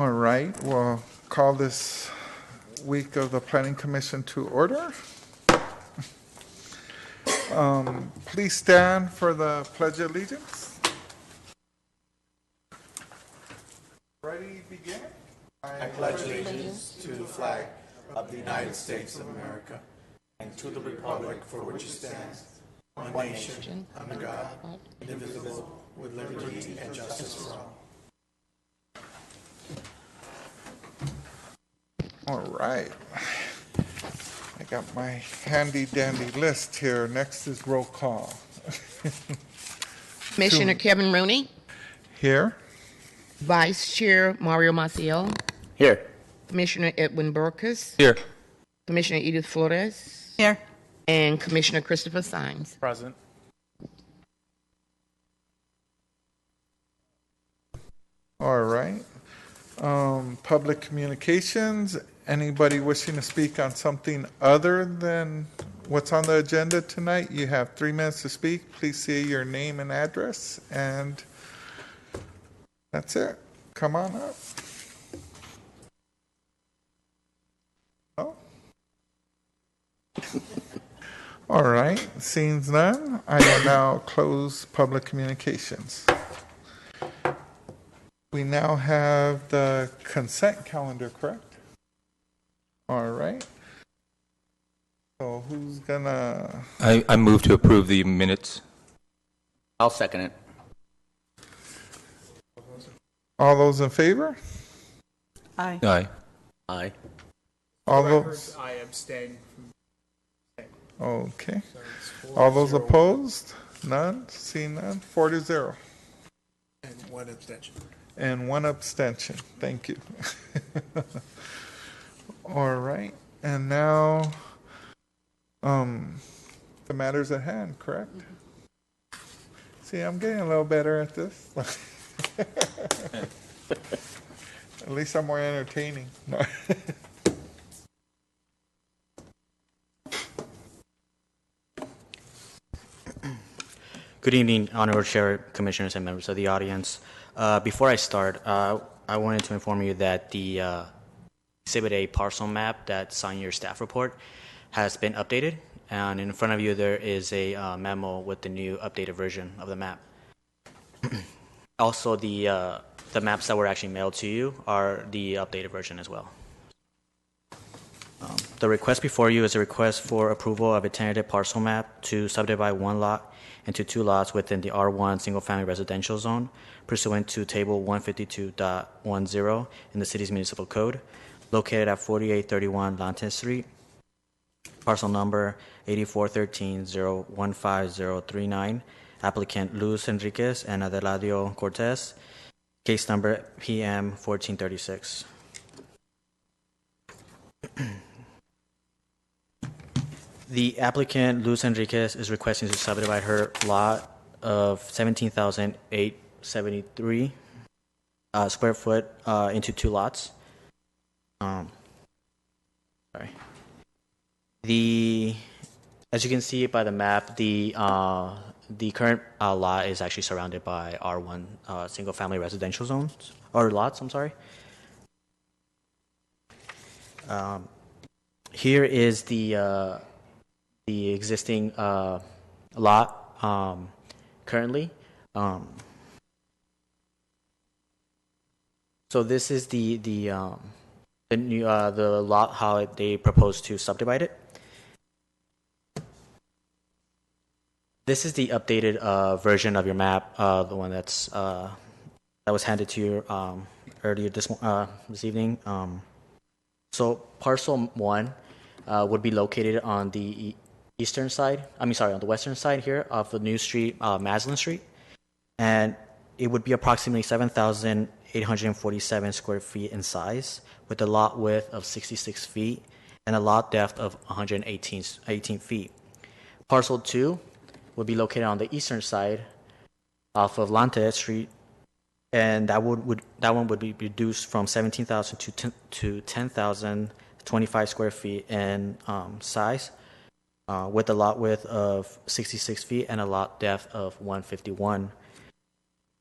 All right, we'll call this week of the Planning Commission to order. Please stand for the Pledge of Allegiance. Ready, begin. I pledge allegiance to the flag of the United States of America and to the republic for which it stands, one nation, under God, indivisible, with liberty and justice for all. All right. I got my handy dandy list here. Next is roll call. Commissioner Kevin Rooney, Here. Vice Chair Mario Maciel, Here. Commissioner Edwin Burkus, Here. Commissioner Edith Flores, Here. and Commissioner Christopher Sines. Present. All right. Public communications. Anybody wishing to speak on something other than what's on the agenda tonight? You have 3 minutes to speak. Please say your name and address, and that's it. Come on up. Oh. All right. Seeing none, I will now close public communications. We now have the consent calendar, correct? All right. So who's gonna? I move to approve the minutes. I'll second it. All those in favor? Aye. Aye. Aye. All those? I abstain. Okay. All those opposed? None? Seeing none? 4-0. And one abstention. And one abstention. Thank you. All right. And now, the matters at hand, correct? See, I'm getting a little better at this. At least I'm more entertaining. No. Good evening, Honorable Chair, Commissioners, and members of the audience. Before I start, I wanted to inform you that the Exhibit A parcel map that's on your staff report has been updated, and in front of you there is a memo with the new updated version of the map. Also, the maps that were actually mailed to you are the updated version as well. The request before you is a request for approval of a tentative parcel map to subdivide one lot into 2 lots within the R1 single-family residential zone pursuant to Table 152.10 in the city's municipal code, located at 4831 Lantes Street, parcel number 8413-015039, applicant Luz Enriquez and Adeladio Cortez, case number PM 1436. The applicant, Luz Enriquez, is requesting to subdivide her lot of 17,873 square foot into 2 lots. Sorry. As you can see by the map, the current lot is actually surrounded by R1 single-family residential zones or lots. I'm sorry. Here is the existing lot currently. So this is the new the lot how they propose to subdivide it. This is the updated version of your map, the one that was handed to you earlier this evening. So parcel 1 would be located on the eastern side. on the western side here of the new street, Maslin Street, and it would be approximately 7,847 square feet in size, with a lot width of 66 feet and a lot depth of 118 feet. Parcel 2 would be located on the eastern side off of Lantes Street, and that one would be reduced from 17,000 to 10,025 square feet in size, with a lot width of 66 feet and a lot depth of 151.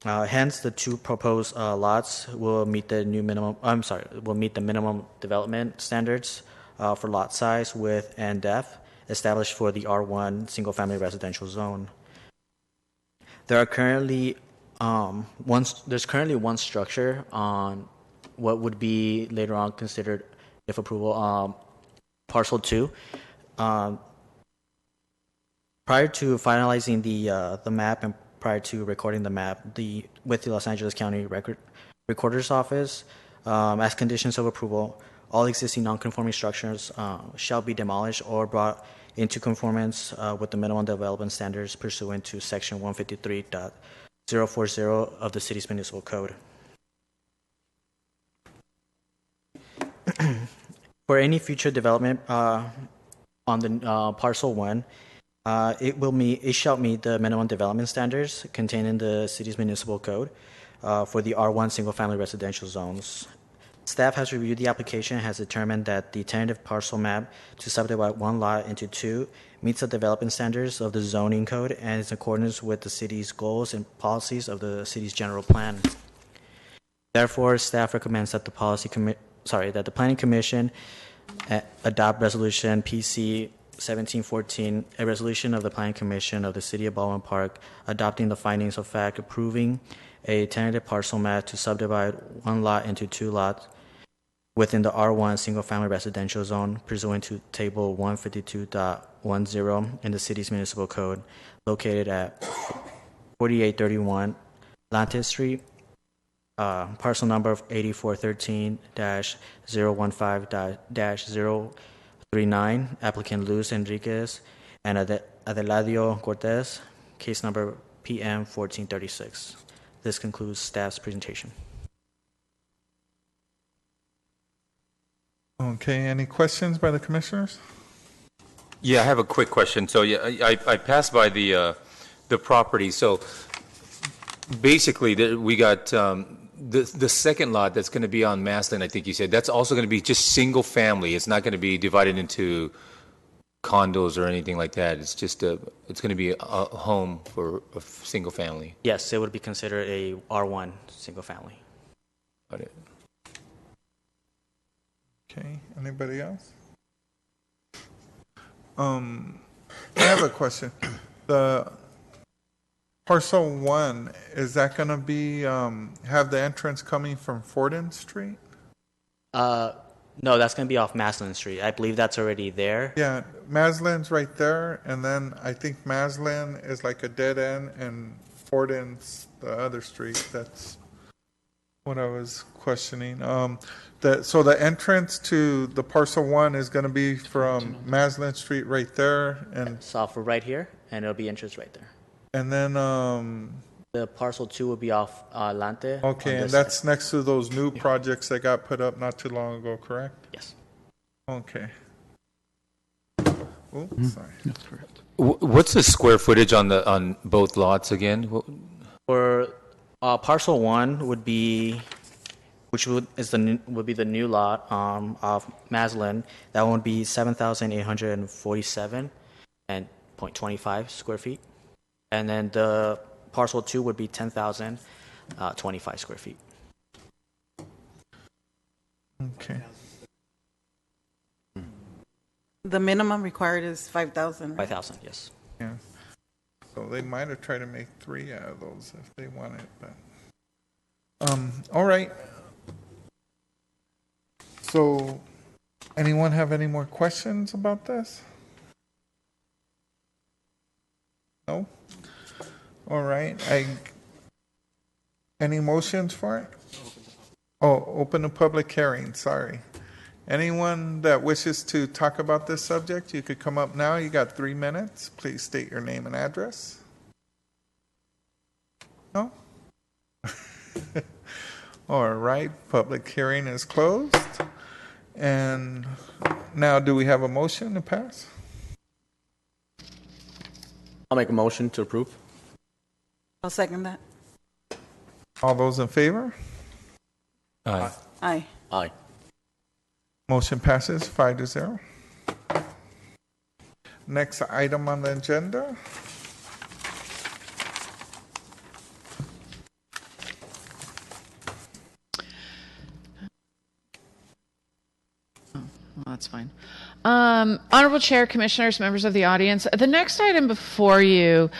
Hence, the two proposed lots will meet the minimum development standards for lot size, width, and depth established for the R1 single-family residential zone. There's currently one structure on what would be later on considered, if approval, parcel 2. Prior to finalizing the map and prior to recording the map, with the Los Angeles County Recorder's Office, as conditions of approval, all existing non-conforming structures shall be demolished or brought into conformance with the minimum development standards pursuant to Section 153.040 of the city's municipal code. For any future development on the parcel 1, it shall meet the minimum development standards contained in the city's municipal code for the R1 single-family residential zones. Staff has reviewed the application and has determined that the tentative parcel map to subdivide one lot into two meets the development standards of the zoning code and is in accordance with the city's goals and policies of the city's general plan. Therefore, staff recommends that the Planning Commission adopt Resolution PC 1714, a resolution of the Planning Commission of the City of Baldwin Park adopting the findings of fact approving a tentative parcel map to subdivide one lot into two lots within the R1 single-family residential zone pursuant to Table 152.10 in the city's municipal code, located at 4831 Lantes Street, parcel number of 8413-015-039, applicant Luz Enriquez and Adeladio Cortez, case number PM 1436. This concludes staff's presentation. Okay, any questions by the commissioners? Yeah, I have a quick question. So yeah, I passed by the property. So basically, we got the second lot that's going to be on Maslin. I think you said that's also going to be just single family. It's not going to be divided into condos or anything like that. It's just it's going to be a home for a single family. Yes, it would be considered a R1 single family. Got it. Okay, anybody else? I have a question. The parcel 1, is that going to be, have the entrance coming from Fordham Street? No, that's going to be off Maslin Street. I believe that's already there. Yeah, Maslin's right there, and then I think Maslin is like a dead end, and Fordham's the other street. That's what I was questioning. So the entrance to the parcel 1 is going to be from Maslin Street right there, and It's off right here, and it'll be entrance right there. then The parcel 2 will be off Lante. on okay, and this that's side. next to those new projects that got put up not too long ago, correct? Yes. Okay. Oops, sorry. What's the square footage on both lots again? For parcel 1 would be, which would be the new lot of Maslin. That one would be 7,847 and 0.25 square feet, and then the parcel 2 would be 10,025 square feet. Okay. The minimum required is 5,000. 5,000, yes. Yeah. So they might have tried to make 3 out of those if they wanted, but all right. So anyone have any more questions about this? No? All right. Any motions for it? Oh, open a public hearing, sorry. Anyone that wishes to talk about this subject, you could come up now. You got 3 minutes. Please state your name and address. No? All right, public hearing is closed. And now, do we have a motion to pass? I'll make a motion to approve. I'll second that. All those in favor? Aye. Aye. Aye. Motion passes 5-0. Next item on the agenda. that's fine. Honorable Chair, Commissioners, members of the audience, the next item before you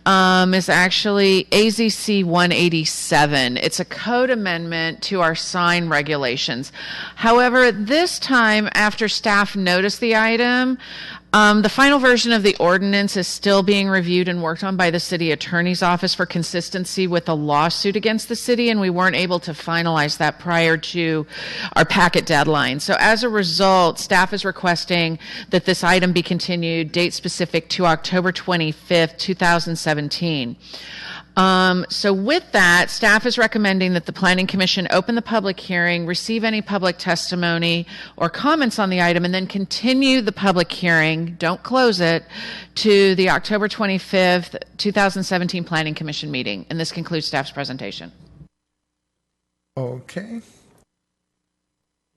is actually AZC 187. It's a code amendment to our sign regulations. However, this time, after staff noticed the item, the final version of the ordinance is still being reviewed and worked on by the city attorney's office for consistency with a lawsuit against the city, and we weren't able to finalize that prior to our packet deadline. So as a result, staff is requesting that this item be continued, date specific to October 25th, 2017. So with that, staff is recommending that the Planning Commission open the public hearing, receive any public testimony or comments on the item, and then continue the public hearing, don't close it, to the October 25th, 2017 Planning Commission meeting. And this concludes staff's presentation. Okay.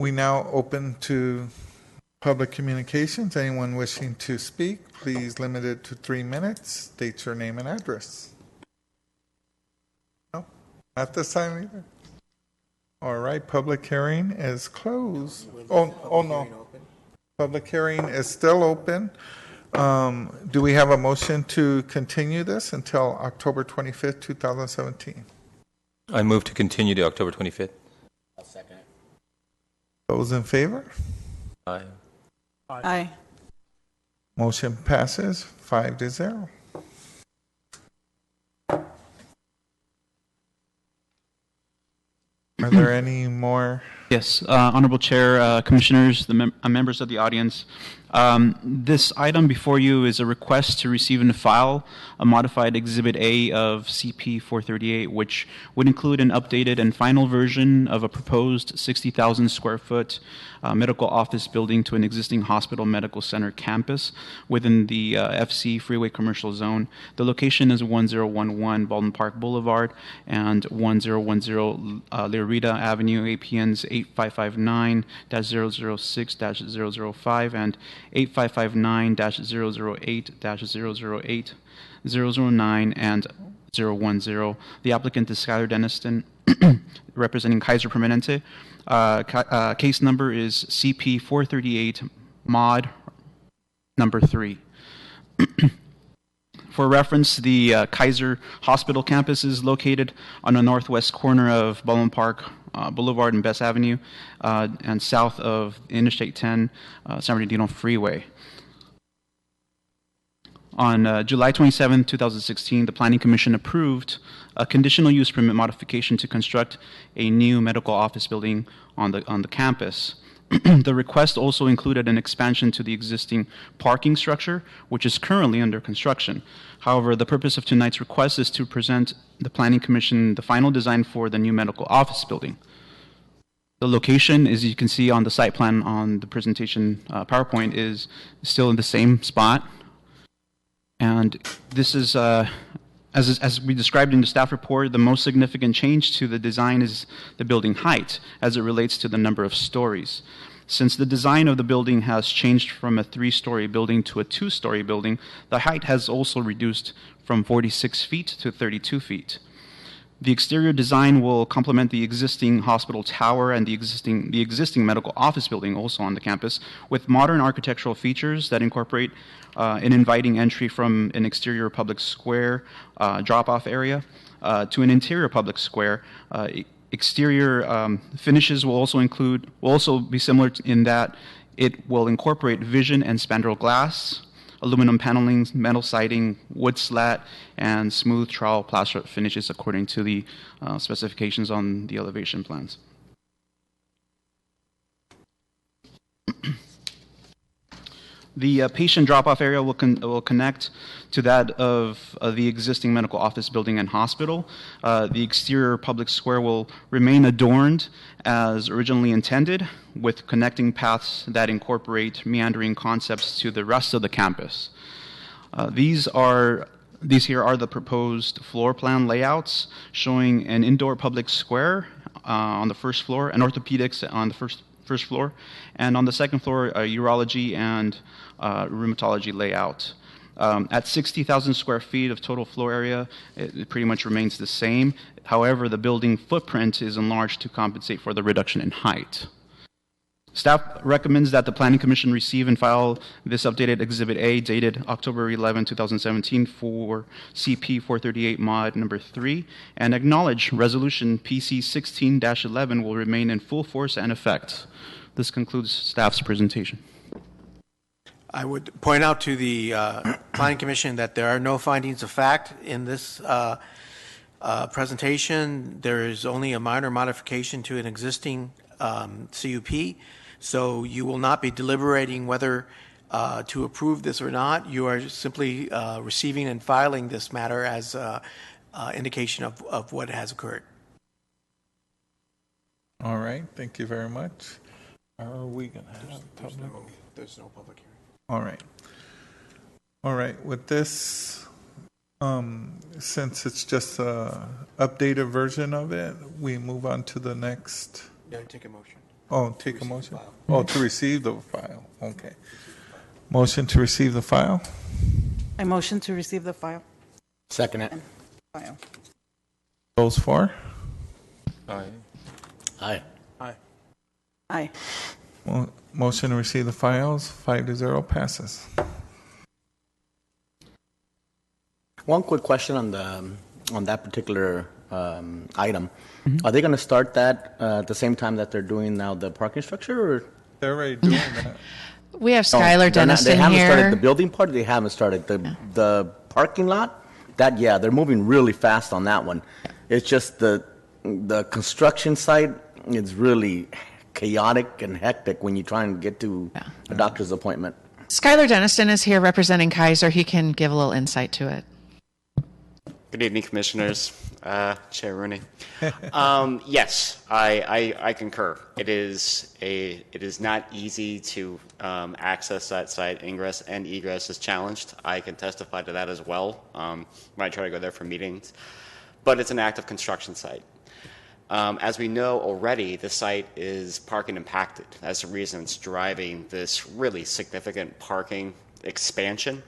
We now open to public communications. Anyone wishing to speak, please limit it to 3 minutes. State your name and address. Not this time either. All right, public hearing is closed. Oh no. Public hearing is still open. Do we have a motion to continue this until October 25th, 2017? I move to continue to October 25th. I'll second it. Those in favor? Aye. Aye. Motion passes 5-0. Are there any more? Yes, Honorable Chair, Commissioners, the members of the audience. This item before you is a request to receive and file a modified Exhibit A of CP 438, which would include an updated and final version of a proposed 60,000 square foot medical office building to an existing hospital medical center campus within the FC Freeway Commercial Zone. The location is 1011 Baldwin Park Boulevard and 1010 Lirita Avenue, APNs 8559-006-005 and 8559-008-008, 009, and 010. The applicant is Skylar Denniston, representing Kaiser Permanente. Case number is CP 438 mod number 3. For reference, the Kaiser Hospital campus is located on the northwest corner of Baldwin Park Boulevard and Bess Avenue and south of Interstate 10, San Bernardino Freeway. On July 27, 2016, the Planning Commission approved a conditional use permit modification to construct a new medical office building on the campus. The request also included an expansion to the existing parking structure, which is currently under construction. However, the purpose of tonight's request is to present the Planning Commission the final design for the new medical office building. The location, as you can see on the site plan on the presentation PowerPoint, is still in the same spot. And this is, as we described in the staff report, the most significant change to the design is the building height as it relates to the number of stories. Since the design of the building has changed from a 3-story building to a 2-story building, the height has also reduced from 46 feet to 32 feet. The exterior design will complement the existing hospital tower and the existing medical office building also on the campus with modern architectural features that incorporate an inviting entry from an exterior public square drop-off area to an interior public square. Exterior finishes will also be similar in that it will incorporate vision and spandrel glass, aluminum paneling, metal siding, wood slat, and smooth trowel plaster finishes according to the specifications on the elevation plans. The patient drop-off area will connect to that of the existing medical office building and hospital. The exterior public square will remain adorned as originally intended, with connecting paths that incorporate meandering concepts to the rest of the campus. These here are the proposed floor plan layouts showing an indoor public square on the first floor, and orthopedics on the first floor, and on the second floor, a urology and rheumatology layout. At 60,000 square feet of total floor area, it pretty much remains the same. However, the building footprint is enlarged to compensate for the reduction in height. Staff recommends that the Planning Commission receive and file this updated Exhibit A dated October 11, 2017 for CP 438 Mod number 3 and acknowledge Resolution PC 16-11 will remain in full force and effect. This concludes staff's presentation. I would point out to the Planning Commission that there are no findings of fact in this presentation. There is only a minor modification to an existing CUP, so you will not be deliberating whether to approve this or not. You are simply receiving and filing this matter as indication of what has occurred. All right, thank you very much. Are we going to have public? There's no public hearing. All right. All right, with this, since it's just a updated version of it, we move on to the next. Yeah, take a motion. Oh, take a motion? Oh, to receive the file, okay. Motion to receive the file? I motion to receive the file. Second it. File. Those for? Aye. Aye. Aye. Motion to receive the files, 5-0 passes. One quick question on that particular item. Are they going to start that at the same time that they're doing now the parking structure? Or? They're already doing that. We have No, Skylar they're not- Denniston They haven't started here. the building part. They haven't started the parking lot. That they're moving really fast on that one. It's just the construction site is really chaotic and hectic when you try and get to a doctor's appointment. Skylar Denniston is here representing Kaiser. He can give a little insight to it. Good evening, Commissioners. Chair Rooney. Yes, I concur. It is not easy to access that site. Ingress and egress is challenged. I can testify to that as well when I try to go there for meetings. But it's an active construction site. As we know already, the site is parking impacted. That's the reason it's driving this really significant parking expansion.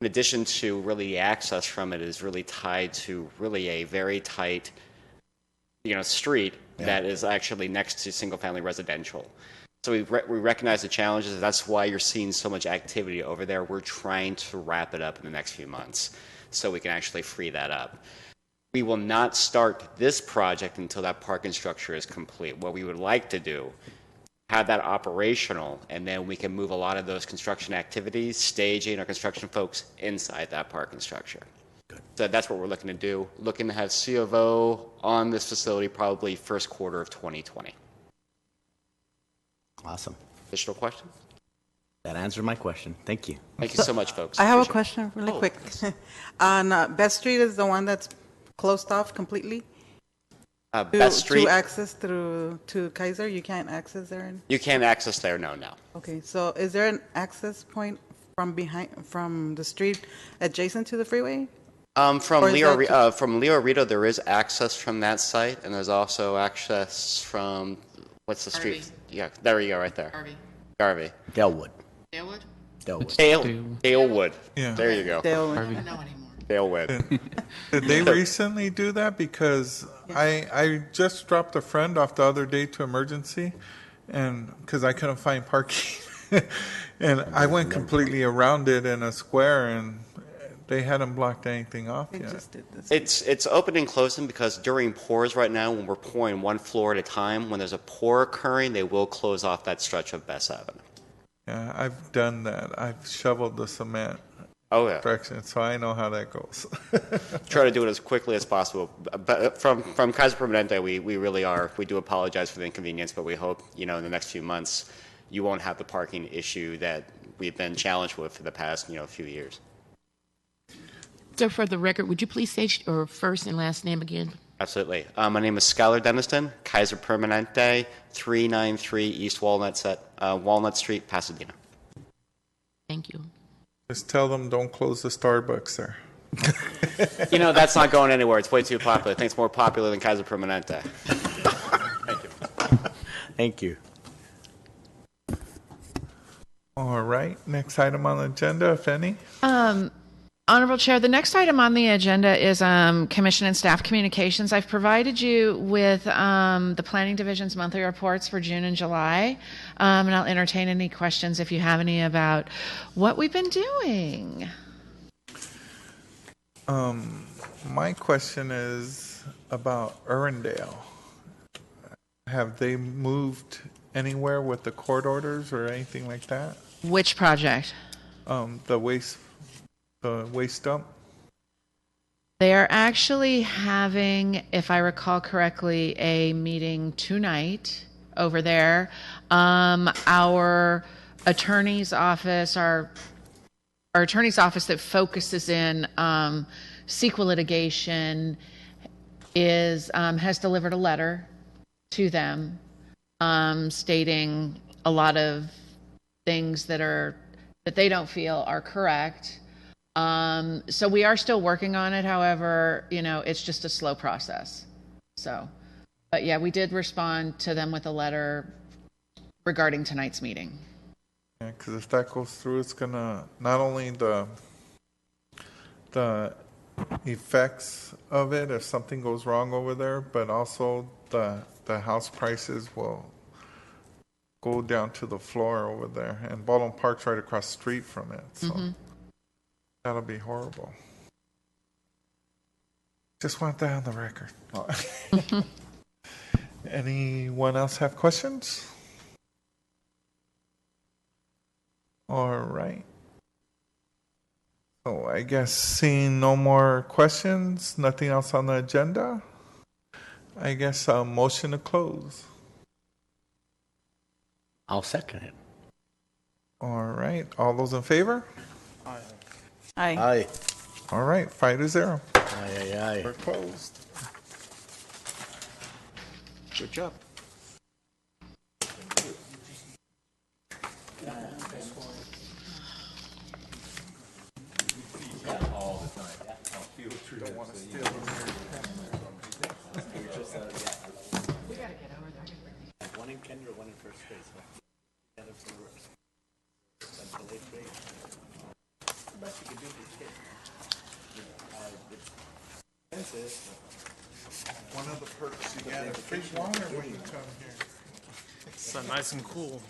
In addition to really the access from it is really tied to really a very tight, street that is actually next to single-family residential. So we recognize the challenges. That's why you're seeing so much activity over there. We're trying to wrap it up in the next few months so we can actually free that up. We will not start this project until that parking structure is complete. What we would like to do, have that operational, and then we can move a lot of those construction activities, staging our construction folks inside that parking structure. Good. So that's what we're looking to do. Looking to have C of O on this facility probably first quarter of 2020. Awesome. Additional questions? That answered my question. Thank you. Thank you so much, folks. I have a Appreciate it. question really quick. On Best Street is the one that's closed off completely? Best Street, To access to Kaiser, you can't access there? you can't access there, no. Okay, so is there an access point from the street adjacent to the freeway? From Or is Leo that Rito, there is access from that site, and there's also access from, what's the street? Garvey. Yeah, there you go, right there. Garvey. Dalewood. Dalewood? Dalewood. Dalewood. Yeah. There you go. Dale- I don't know anymore. Dalewood. Did they recently do that? Because I just dropped a friend off the other day to emergency, and because I couldn't find parking, and I went completely around it in a square, and they hadn't blocked anything off They yet. just did this. It's open and closing because during pours right now, when we're pouring one floor at a time, when there's a pour occurring, they will close off that stretch of Bess Avenue. Yeah, I've done that. I've shoveled the cement Oh, yeah. direction, so I know how that goes. Try to do it as quickly as possible. But from Kaiser Permanente, we really are. We do apologize for the inconvenience, but we hope, in the next few months, you won't have the parking issue that we've been challenged with for the past, few years. So for the record, would you please state your first and last name again? Absolutely. My name is Skylar Denniston, Kaiser Permanente, 393 East Walnut Street, Pasadena. Thank you. Just tell them don't close the Starbucks there. That's not going anywhere. It's way too popular. I think it's more popular than Kaiser Permanente. Thank you. Thank you. All right, next item on the agenda, if any. Honorable Chair, the next item on the agenda is Commission and Staff Communications. I've provided you with the Planning Division's monthly reports for June and July, and I'll entertain any questions if you have any about what we've been doing. My question is about Irwindale. Have they moved anywhere with the court orders or anything like that? Which project? The waste dump? They are actually having, if I recall correctly, a meeting tonight over there. Our attorney's office, our attorney's office that focuses in CEQA litigation has delivered a letter to them stating a lot of things that they don't feel are correct. So we are still working on it. However, it's just a slow process. So, but yeah, we did respond to them with a letter regarding tonight's meeting. Yeah, because if that goes through, it's gonna not only the effects of it if something goes wrong over there, but also the house prices will go down to the floor over there. And Baldwin Park's right across the street from it, so that'll be horrible. Just want that on the record. Anyone else have questions? All right. So I guess seeing no more questions, nothing else on the agenda, I guess a motion to close. I'll second it. All right. All those in favor? Aye. Aye. All right. 5-0. Aye. We're closed. Good job. One in Kendra, one in first base. One of the perks you get is free water when you come here. It's nice and cool.